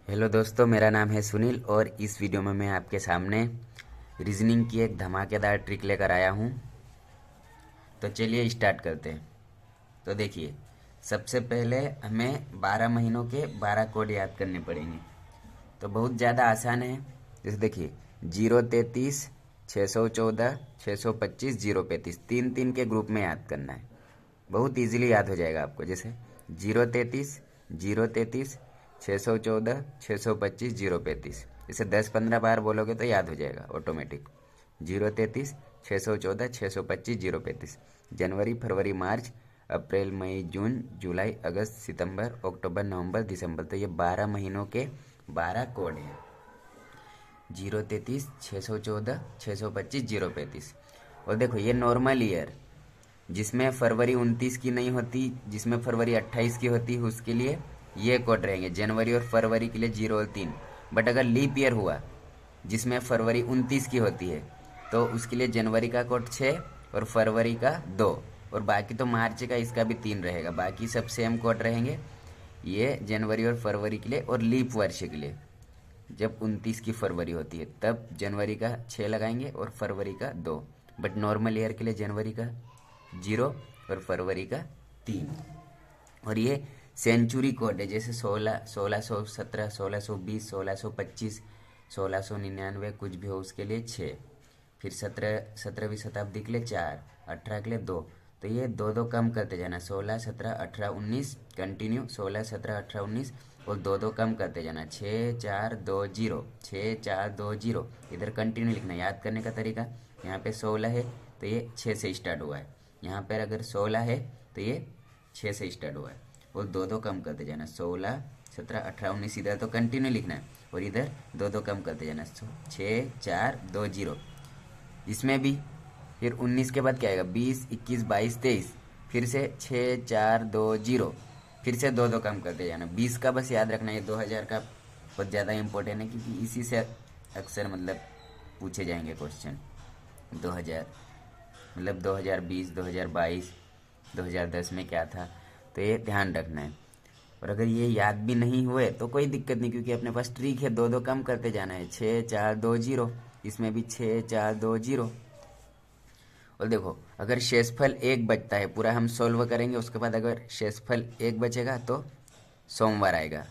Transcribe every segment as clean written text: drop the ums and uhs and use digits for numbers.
Hello दोस्तों, मेरा नाम है सुनील और इस वीडियो में मैं आपके सामने रीजनिंग की एक धमाकेदार ट्रिक लेकर आया हूँ। तो चलिए स्टार्ट करते हैं। तो देखिए, सबसे पहले हमें 12 महीनों के 12 कोड याद करने पड़ेंगे। तो बहुत ज़्यादा आसान है। जैसे देखिए, 033, 614, 625, 035, तीन तीन के ग्रुप में याद करना है। बहुत इजीली याद हो जाएगा आपको। जैसे 033, 033, 614, 625, 035। इसे 10-15 बार बोलोगे तो याद हो जाएगा ऑटोमेटिक। 033, 614, 625, 035। जनवरी, फरवरी, मार्च, अप्रैल, मई, जून, जुलाई, अगस्त, सितंबर, अक्टूबर, नवंबर, दिसंबर। तो ये 12 महीनों के 12 कोड हैं। 033, 614, 625, 035। और देखो, ये नॉर्मल ईयर जिसमें फरवरी 29 की नहीं होती, जिसमें फरवरी 28 की होती है, उसके लिए ये कोड रहेंगे। जनवरी और फरवरी के लिए 0 और 3। बट अगर लीप ईयर हुआ जिसमें फरवरी 29 की होती है, तो उसके लिए जनवरी का कोड 6 और फरवरी का 2। और बाकी तो मार्च का इसका भी 3 रहेगा। बाकी सब सेम कोड रहेंगे। ये जनवरी और फरवरी के लिए। और लीप वर्ष के लिए जब 29 की फरवरी होती है तब जनवरी का 6 लगाएंगे और फरवरी का 2। बट नॉर्मल ईयर के लिए जनवरी का 0 और फरवरी का 3। और ये सेंचुरी कोड है। जैसे 1617, 1620, 1625, 1699, कुछ भी हो उसके लिए 6। फिर 17वीं शताब्दी के लिए 4, 18 के लिए 2। तो ये दो दो कम करते जाना। 16, 17, 18, 19 कंटिन्यू। 16, 17, 18, 19 और दो दो कम करते जाना। 6, 4, 2, 0, 6, 4, 2, 0। इधर कंटिन्यू लिखना। याद करने का तरीका, यहाँ पे 16 है तो ये 6 से स्टार्ट हुआ है। यहाँ पर अगर 16 है तो ये 6 से स्टार्ट हुआ है। और दो दो कम करते जाना। 16, 17, 18, 19 इधर तो कंटिन्यू लिखना है और इधर दो दो कम करते जाना। 6, 4, 2, 0। इसमें भी फिर 19 के बाद क्या आएगा? 20, 21, 22, 23। फिर से 6, 4, 2, 0। फिर से दो दो कम करते जाना। 20 का बस याद रखना, ये 2000 का बहुत ज़्यादा इंपॉर्टेंट है क्योंकि इसी से अक्सर मतलब पूछे जाएंगे क्वेश्चन। 2000 मतलब 2020, 2022, 2010 में क्या था, तो ये ध्यान रखना है। और अगर ये याद भी नहीं हुए तो कोई दिक्कत नहीं, क्योंकि अपने पास ट्रिक है, दो दो कम करते जाना है। 6, 4, 2, 0। इसमें भी 6, 4, 2, 0। और देखो, अगर शेषफल 1 बचता है, पूरा हम सॉल्व करेंगे, उसके बाद अगर शेषफल 1 बचेगा तो सोमवार आएगा।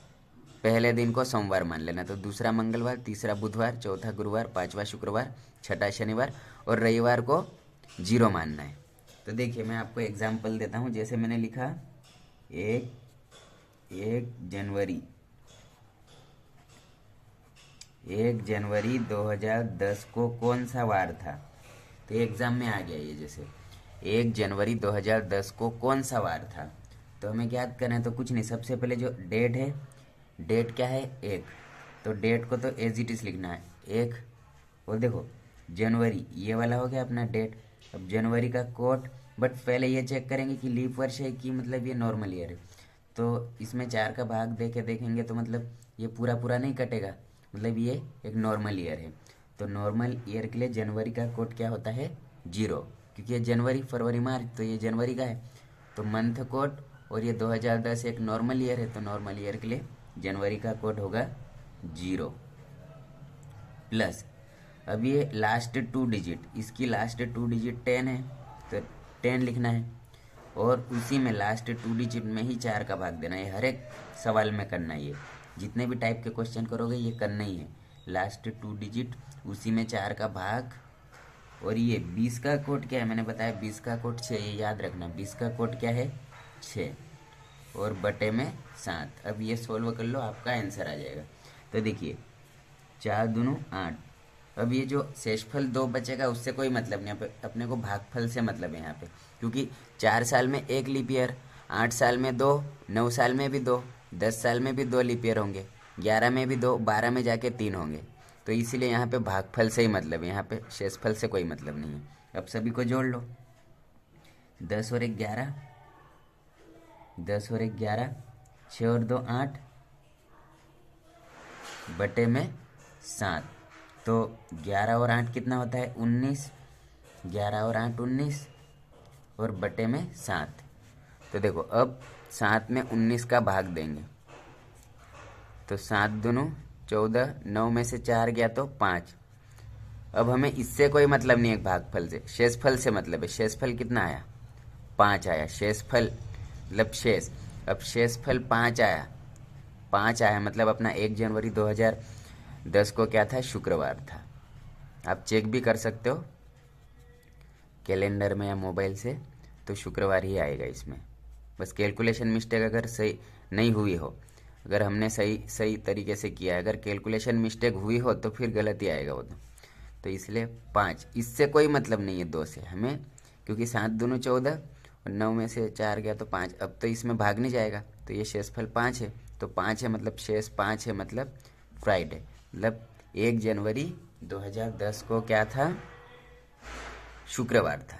पहले दिन को सोमवार मान लेना। तो दूसरा मंगलवार, तीसरा बुधवार, चौथा गुरुवार, पांचवा शुक्रवार, छठा शनिवार और रविवार को 0 मानना है। तो देखिए, मैं आपको एग्जाम्पल देता हूँ। जैसे मैंने लिखा 1 जनवरी 2010 को कौन सा वार था। तो एग्जाम में आ गया ये। जैसे 1 जनवरी 2010 को कौन सा वार था, तो हमें याद करना है। तो कुछ नहीं, सबसे पहले जो डेट है, डेट क्या है? 1। तो डेट को तो एज इट इज लिखना है 1। और देखो, जनवरी ये वाला हो गया अपना डेट। अब जनवरी का कोट, बट पहले ये चेक करेंगे कि लीप वर्ष है कि मतलब ये नॉर्मल ईयर है। तो इसमें 4 का भाग दे के देखेंगे तो मतलब ये पूरा पूरा नहीं कटेगा, मतलब ये एक नॉर्मल ईयर है। तो नॉर्मल ईयर के लिए जनवरी का कोड क्या होता है? 0, क्योंकि ये जनवरी, फरवरी, मार्च, तो ये जनवरी का है। तो मंथ कोड, और ये 2010 एक नॉर्मल ईयर है, तो नॉर्मल ईयर के लिए जनवरी का कोड होगा 0 प्लस। अब ये लास्ट 2 डिजिट, इसकी लास्ट 2 डिजिट 10 है तो 10 लिखना है। और उसी में लास्ट 2 डिजिट में ही 4 का भाग देना है। हर एक सवाल में करना है। ये जितने भी टाइप के क्वेश्चन करोगे ये करना ही है। लास्ट 2 डिजिट, उसी में 4 का भाग। और ये 20 का कोड क्या है? मैंने बताया 20 का कोड 6, ये याद रखना। 20 का कोड क्या है? 6 और बटे में 7। अब ये सोल्व कर लो, आपका आंसर आ जाएगा। तो देखिए, 4 दूनी 8। अब ये जो शेषफल 2 बचेगा उससे कोई मतलब नहीं, अपने को भागफल से मतलब है यहाँ पे। क्योंकि 4 साल में 1 लीप ईयर, 8 साल में 2, 9 साल में भी 2, 10 साल में भी 2 लीप ईयर होंगे, 11 में भी 2, 12 में जाके 3 होंगे। तो इसीलिए यहाँ पे भागफल से ही मतलब है, यहाँ पे शेषफल से कोई मतलब नहीं है। अब सभी को जोड़ लो। 10 और 1 11, 10 और 1 11, 6 और 2 8 बटे में 7। तो 11 और 8 कितना होता है? 19। 11 और 8 19 और बटे में 7। तो देखो, अब 7 में 19 का भाग देंगे तो 7 दूनी 14, 9 में से 4 गया तो 5। अब हमें इससे कोई मतलब नहीं है भागफल से, शेषफल से मतलब है। शेषफल कितना आया? 5 आया। शेषफल मतलब शेष। अब शेषफल 5 आया, 5 आया मतलब अपना 1 जनवरी 2010 को क्या था? शुक्रवार था। आप चेक भी कर सकते हो कैलेंडर में या मोबाइल से, तो शुक्रवार ही आएगा इसमें। बस कैलकुलेशन मिस्टेक अगर सही नहीं हुई हो, अगर हमने सही तरीके से किया है, अगर कैलकुलेशन मिस्टेक हुई हो तो फिर गलत ही आएगा वो तो इसलिए 5। इससे कोई मतलब नहीं है 2 से हमें, क्योंकि 7 दूनी 14 और 9 में से 4 गया तो 5। अब तो इसमें भाग नहीं जाएगा, तो ये शेषफल 5 है। तो 5 है मतलब शेष 5 है मतलब फ्राइडे, मतलब 1 जनवरी 2010 को क्या था? शुक्रवार था।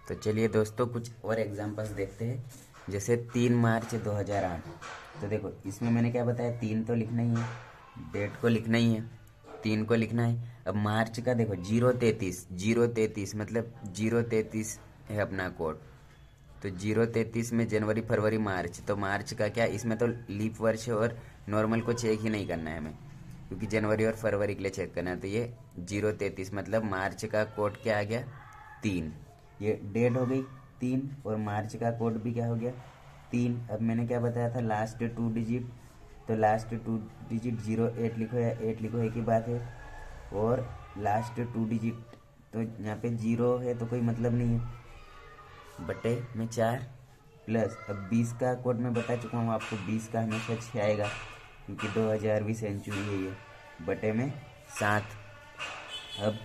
तो चलिए दोस्तों कुछ और एग्जांपल्स देखते हैं। जैसे 3 मार्च 2008। तो देखो इसमें मैंने क्या बताया, 3 तो लिखना ही है, डेट को लिखना ही है, 3 को लिखना है। अब मार्च का देखो 033, 033 मतलब 033 है अपना कोड। तो 033 में जनवरी फरवरी मार्च, तो मार्च का क्या, इसमें तो लीप वर्ष और नॉर्मल को चेक ही नहीं करना है हमें, क्योंकि जनवरी और फरवरी के लिए चेक करना है। तो ये 033 मतलब मार्च का कोड क्या आ गया? 3। ये डेट हो गई 3, और मार्च का कोड भी क्या हो गया? 3। अब मैंने क्या बताया था, लास्ट 2 डिजिट, तो लास्ट 2 डिजिट 08 लिखो या 8 लिखो, एक ही बात है। और लास्ट 2 डिजिट, तो यहाँ पे 0 है तो कोई मतलब नहीं है, बटे में 4 प्लस, अब 20 का कोड मैं बता चुका हूँ आपको, 20 का हमेशा 6 आएगा क्योंकि 2000वीं सेंचुरी है ये, बटे में 7। अब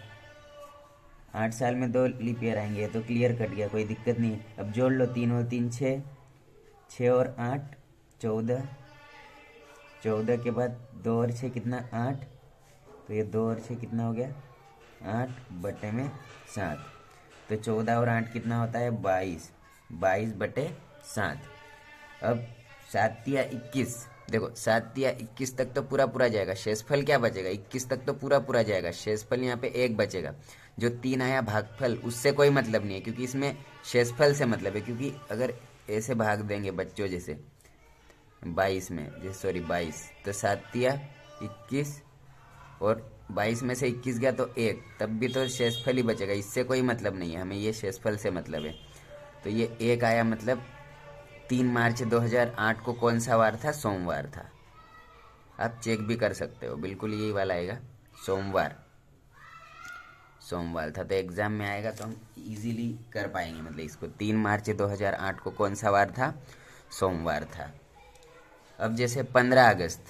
8 साल में 2 लीप ईयर आएंगे, तो क्लियर कट गया, कोई दिक्कत नहीं है। अब जोड़ लो, 3 और 3 6, 6 और 8 14, 14 के बाद 2 और 6 कितना? 8। तो ये 2 और 6 कितना हो गया? 8 बटे में 7। तो 14 और 8 कितना होता है? 22, 22 बटे 7। अब 7 या 21, देखो 7 या 21 तक तो पूरा पूरा जाएगा, शेषफल क्या बचेगा? 21 तक तो पूरा पूरा जाएगा, शेषफल यहाँ पे 1 बचेगा। जो 3 आया भागफल, उससे कोई मतलब नहीं है, क्योंकि इसमें शेषफल से मतलब है। क्योंकि अगर ऐसे भाग देंगे बच्चों जैसे 22 में, जैसे सॉरी 22, तो 7 या 21 और 22 में से 21 गया तो 1, तब भी तो शेषफल ही बचेगा, इससे कोई मतलब नहीं है हमें, ये शेषफल से मतलब है। तो ये 1 आया मतलब 3 मार्च 2008 को कौन सा वार था? सोमवार था। आप चेक भी कर सकते हो, बिल्कुल यही वाला आएगा, सोमवार। सोमवार था, तो एग्जाम में आएगा तो हम इजीली कर पाएंगे, मतलब इसको 3 मार्च 2008 को कौन सा वार था? सोमवार था। अब जैसे 15 अगस्त,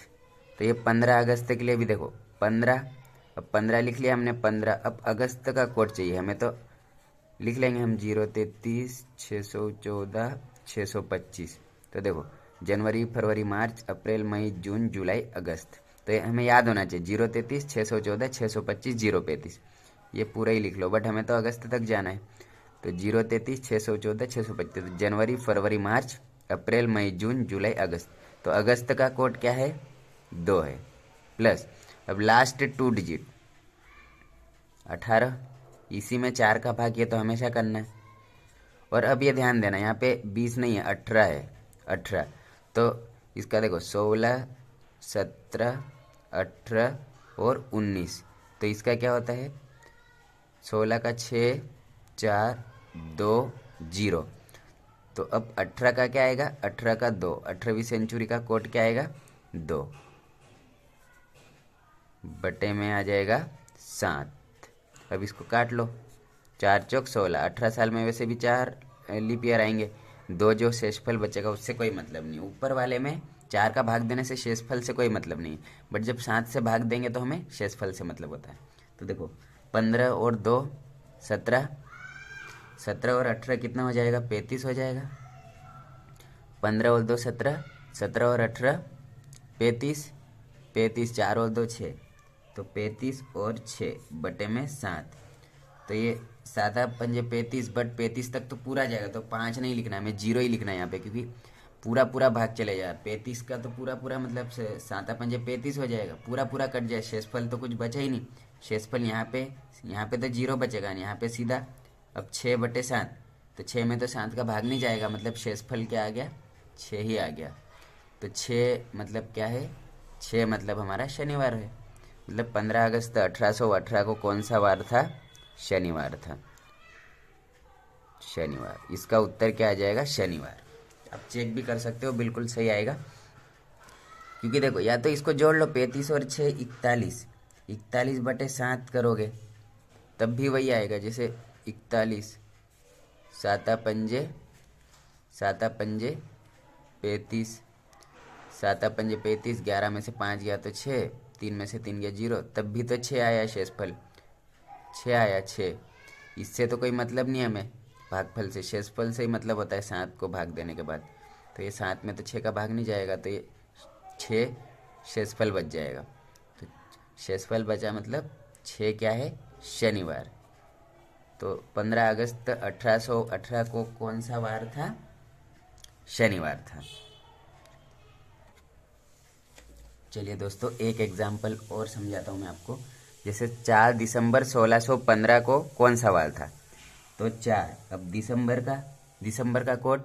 तो ये 15 अगस्त के लिए भी देखो 15, अब 15 लिख लिया हमने 15। अब अगस्त का कोड चाहिए हमें, तो लिख लेंगे हम 033 614 625। तो देखो जनवरी फरवरी मार्च अप्रैल मई जून जुलाई अगस्त, तो ये हमें याद होना चाहिए 033 614 625 035, ये पूरा ही लिख लो, बट हमें तो अगस्त तक जाना है। तो 033 614 625, तो जनवरी फरवरी मार्च अप्रैल मई जून जुलाई अगस्त, तो अगस्त का कोड क्या है? 2 है। प्लस अब लास्ट 2 डिजिट 18, इसी में 4 का भाग ये तो हमेशा करना है। और अब ये ध्यान देना, यहाँ पे 20 नहीं है, 18 है, 18। तो इसका देखो 16 17 18 और 19, तो इसका क्या होता है? 16 का 6 4 2 0। तो अब 18 का क्या आएगा? 18 का 2, 18वीं सेंचुरी का कोड क्या आएगा? 2 बटे में आ जाएगा 7। अब इसको काट लो, 4 चौक 16, 18 साल में वैसे भी 4 लीप ईयर आएंगे, 2 जो शेषफल बचेगा उससे कोई मतलब नहीं। ऊपर वाले में 4 का भाग देने से शेषफल से कोई मतलब नहीं, बट जब 7 से भाग देंगे तो हमें शेषफल से मतलब होता है। तो देखो 15 और 2 17, 17 और 18 कितना हो जाएगा? 35 हो जाएगा। 15 और 2 17, 17 और 18 35, 35 4 और 2 6, तो 35 और 6 बटे में 7। तो ये 7 पंजे 35, बट 35 तक तो पूरा जाएगा, तो 5 नहीं लिखना है हमें, 0 ही लिखना है यहाँ पे, क्योंकि पूरा पूरा भाग चले जाए 35 का, तो पूरा पूरा मतलब 7 पंजे 35 हो जाएगा, पूरा पूरा कट जाए, शेषफल तो कुछ बचा ही नहीं। शेषफल यहाँ पे तो 0 बचेगा नहीं, यहाँ पे सीधा अब 6 बटे 7, तो 6 में तो 7 का भाग नहीं जाएगा, मतलब शेषफल क्या आ गया? 6 ही आ गया। तो तो 6 मतलब क्या है, 6 मतलब हमारा शनिवार है। मतलब 15 अगस्त 1818 को कौन सा वार था, शनिवार था, शनिवार। इसका उत्तर क्या आ जाएगा, शनिवार। आप चेक भी कर सकते हो, बिल्कुल सही आएगा। क्योंकि देखो या तो इसको जोड़ लो, 35 और 6 41, 41/7 करोगे तब भी वही आएगा। जैसे 41, 7 पंजे 35, 7 पंजे 35, 11 में से 5 गया तो 6, 3 में से 3 गया 0, तब भी तो 6 आया शेषफल, 6 आया 6। इससे तो कोई मतलब नहीं हमें भागफल से, शेषफल से ही मतलब होता है 7 को भाग देने के बाद। तो ये 7 में तो 6 का भाग नहीं जाएगा, तो ये 6 शेषफल बच जाएगा। तो शेषफल बचा मतलब 6 क्या है, शनिवार। तो 15 अगस्त 1818 को कौन सा वार था, शनिवार था। चलिए दोस्तों, एक एग्जाम्पल और समझाता हूँ मैं आपको। जैसे 4 दिसंबर 1615 को कौन सा वार था, तो 4, अब दिसंबर का कोड,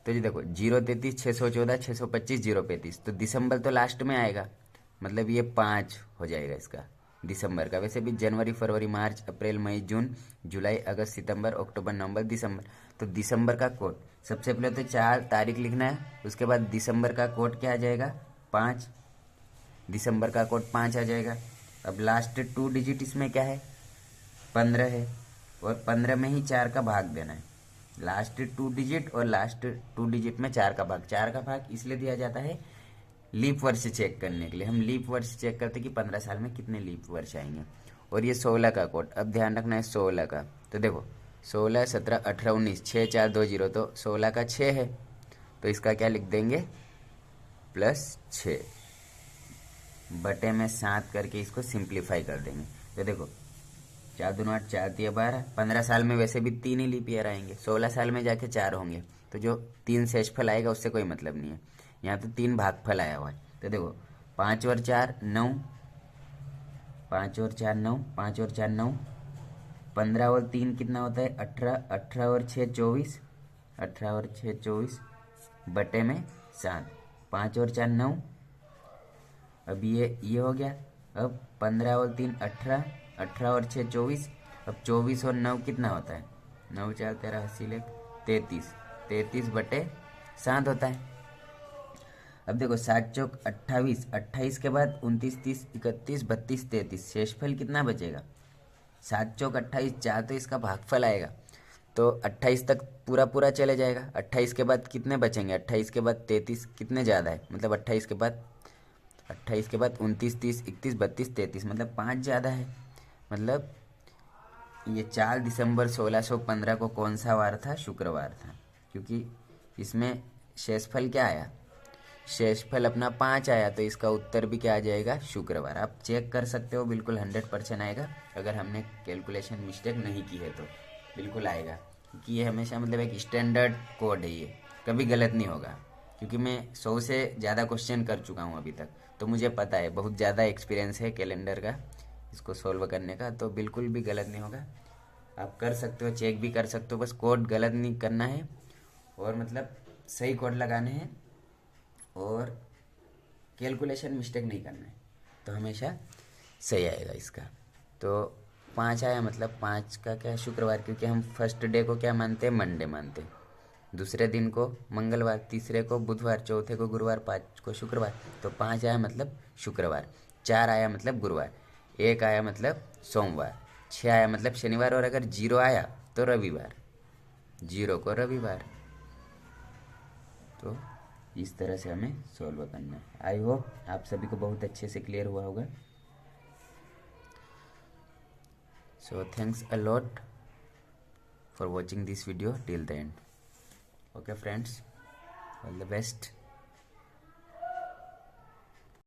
तो जी देखो 033 614 625 035, तो दिसंबर तो लास्ट में आएगा, मतलब ये 5 हो जाएगा इसका दिसंबर का। वैसे भी जनवरी फरवरी मार्च अप्रैल मई जून जुलाई अगस्त सितंबर अक्टूबर नवंबर दिसंबर, तो दिसंबर का कोड सबसे पहले तो 4 तारीख लिखना है, उसके बाद दिसंबर का कोड क्या आ जाएगा, 5, दिसंबर का कोड 5 आ जाएगा। अब लास्ट 2 डिजिट इसमें क्या है, 15 है, और 15 में ही 4 का भाग देना है। लास्ट 2 डिजिट और लास्ट 2 डिजिट में 4 का भाग, 4 का भाग इसलिए दिया जाता है लीप वर्ष चेक करने के लिए। हम लीप वर्ष चेक करते कि 15 साल में कितने लीप वर्ष आएंगे। और ये 16 का कोड, अब ध्यान रखना है 16 का, तो देखो 16 17 18 19 6 4 2 0, तो 16 का 6 है, तो इसका क्या लिख देंगे, +6 बटे में 7 करके इसको सिंप्लीफाई कर देंगे। तो देखो 4 दूनी 8, 4 तिया 12, 15 साल में वैसे भी 3 ही लीप ईयर आएंगे, 16 साल में जाके 4 होंगे, तो जो 3 शेषफल आएगा उससे कोई मतलब नहीं है। यहाँ तो 3 भागफल आया हुआ है, तो देखो 5 और 4 9, 5 और 4 9, 5 और 4 9, 15 और 3 कितना होता है 18, 18 और 6 24, 18 और 6 24 बटे में 7, 5 और 4 9, अब ये हो गया। अब 15 और 3 18, 18 और 6 24, अब 24 और 9 कितना होता है, 9 4 13 80 लेख 33, 33 बटे 7 होता है। अब देखो 7 चौक 28, 28 के बाद 29 30 31 32 33, शेषफल कितना बचेगा, 7 चौक 28, 4 तो इसका भागफल आएगा, तो 28 तक पूरा पूरा चले जाएगा। 28 के बाद कितने बचेंगे, 28 के बाद 33 कितने ज़्यादा है, मतलब 28 के बाद 29 30 31 32 33, मतलब 5 ज़्यादा है। मतलब ये 4 दिसंबर 1615 को कौन सा वार था, शुक्रवार था, क्योंकि इसमें शेषफल क्या आया, शेषफल अपना 5 आया, तो इसका उत्तर भी क्या आ जाएगा, शुक्रवार। आप चेक कर सकते हो, बिल्कुल 100% आएगा। अगर हमने कैलकुलेशन मिस्टेक नहीं की है तो बिल्कुल आएगा, क्योंकि ये हमेशा मतलब एक स्टैंडर्ड कोड है, ये कभी गलत नहीं होगा। क्योंकि मैं 100 से ज़्यादा क्वेश्चन कर चुका हूँ अभी तक, तो मुझे पता है, बहुत ज़्यादा एक्सपीरियंस है कैलेंडर का, इसको सॉल्व करने का, तो बिल्कुल भी गलत नहीं होगा। आप कर सकते हो, चेक भी कर सकते हो, बस कोड गलत नहीं करना है, और मतलब सही कोड लगाने हैं, और कैलकुलेशन मिस्टेक नहीं करना है, तो हमेशा सही आएगा इसका। तो 5 आया, मतलब 5 का क्या, शुक्रवार, क्योंकि हम फर्स्ट डे को क्या मानते हैं, मंडे मानते हैं, दूसरे दिन को मंगलवार, तीसरे को बुधवार, चौथे को गुरुवार, 5 को शुक्रवार, तो 5 आया मतलब शुक्रवार, 4 आया मतलब गुरुवार, 1 आया मतलब सोमवार, 6 आया मतलब शनिवार, और अगर 0 आया तो रविवार, 0 को रविवार। तो इस तरह से हमें सॉल्व करना है। आई होप आप सभी को बहुत अच्छे से क्लियर हुआ होगा। So thanks a lot for watching this video till the end. Okay friends, all the best.